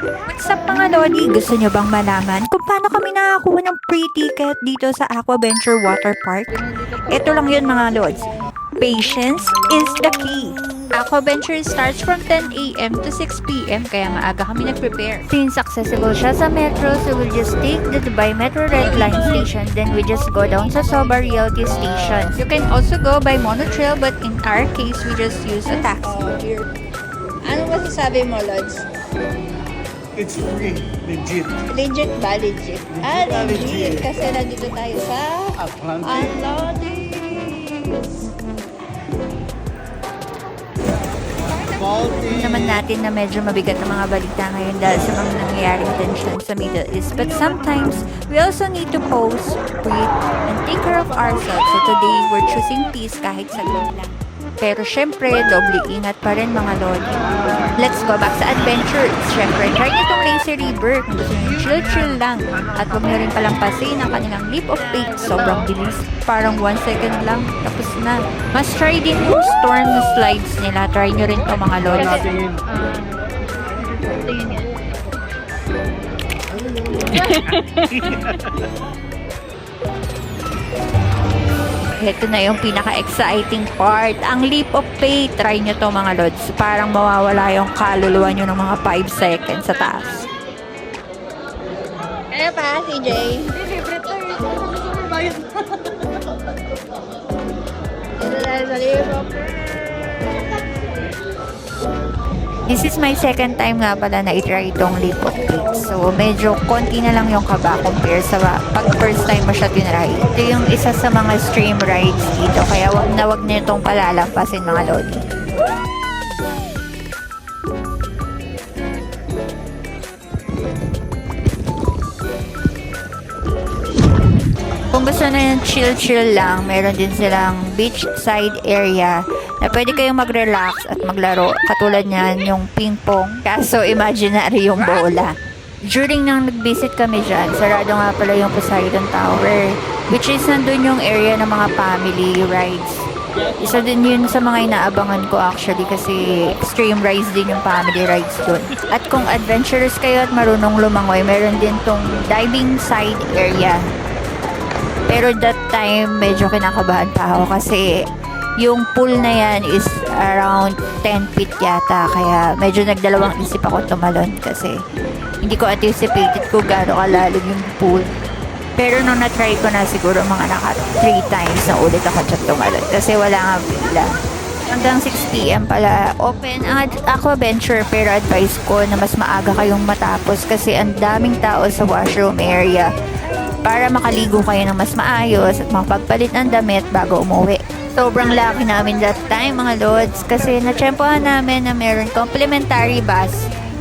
What's up mga Lodi? Gusto nyo bang malaman kung paano kami nakakuha ng free ticket dito sa Aquaventure Water Park? Ito lang yun mga Lods. Patience is the key. Aquaventure starts from 10 a.m. to 6 p.m. kaya maaga kami nag-prepare. Since accessible siya sa metro, so we'll just take the Dubai Metro Red Line station, then we just go down sa Soba Realty Station. You can also go by monotrail, but in our case, we just use a taxi. Ano masasabi mo, Lods? It's free, legit. Legit ba? Legit? Ah, legit. Legit. Kasi nandito tayo sa Atlantic. Atlantis. Baltic. Naman natin na medyo mabigat ang mga balita ngayon dahil sa mga nangyayaring tension sa Middle East. But sometimes, we also need to pause, breathe, and take care of ourselves. So today, we're choosing peace kahit saglit lang. Pero syempre, doble ingat pa rin mga Lodi. Let's go back sa adventure. Syempre, try nyo itong Lazy River kung gusto nyo chill-chill lang. At huwag nyo rin palampasin ang kanilang leap of faith. Sobrang bilis. Parang 1 second lang, tapos na. Mas try din yung storm slides nila. Try nyo rin ito mga Lodi. Ito na yung pinaka-exciting part. Ang leap of faith. Try nyo to mga Lods. Parang mawawala yung kaluluwa nyo ng mga 5 seconds sa taas. Ano pa, CJ? This is my second time nga pala na i-try itong leap of faith. So, medyo konti na lang yung kaba compare sa pag first time mo siya tinry. Ito yung isa sa mga stream rides dito. Kaya wag na itong palalampasin mga Lodi. Kung gusto na yung chill-chill lang, meron din silang beachside area na pwede kayong mag-relax at maglaro. Katulad niyan, yung ping-pong. Kaso imaginary yung bola. During nang nag-visit kami dyan, sarado nga pala yung Poseidon Tower. Which is nandun yung area ng mga family rides. Isa din yun sa mga inaabangan ko actually kasi extreme rides din yung family rides dun. At kung adventurous kayo at marunong lumangoy, meron din tong diving side area. Pero that time, medyo kinakabahan pa ako kasi yung pool na yan is around 10 feet yata. Kaya medyo nagdalawang isip ako tumalon kasi hindi ko anticipated kung gaano kalalim yung pool. Pero nung na-try ko na siguro mga 3 times na ulit ako dyan tumalon kasi wala nga bigla. Hanggang 6 p.m. pala open ang Aquaventure, pero advice ko na mas maaga kayong matapos kasi ang daming tao sa washroom area para makaligo kayo ng mas maayos at makapagpalit ng damit bago umuwi. Sobrang lucky namin that time mga Lods kasi natsyempohan namin na meron complimentary bus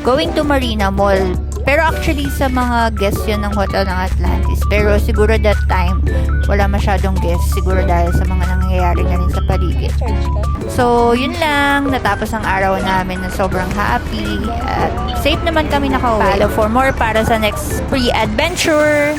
going to Marina Mall. Pero actually sa mga guests yun ng hotel ng Atlantis. Pero siguro that time wala masyadong guests siguro dahil sa mga nangyayari na rin sa paligid. So yun lang, natapos ang araw namin na sobrang happy at safe naman kami nakauwi. Follow for more para sa next free adventure.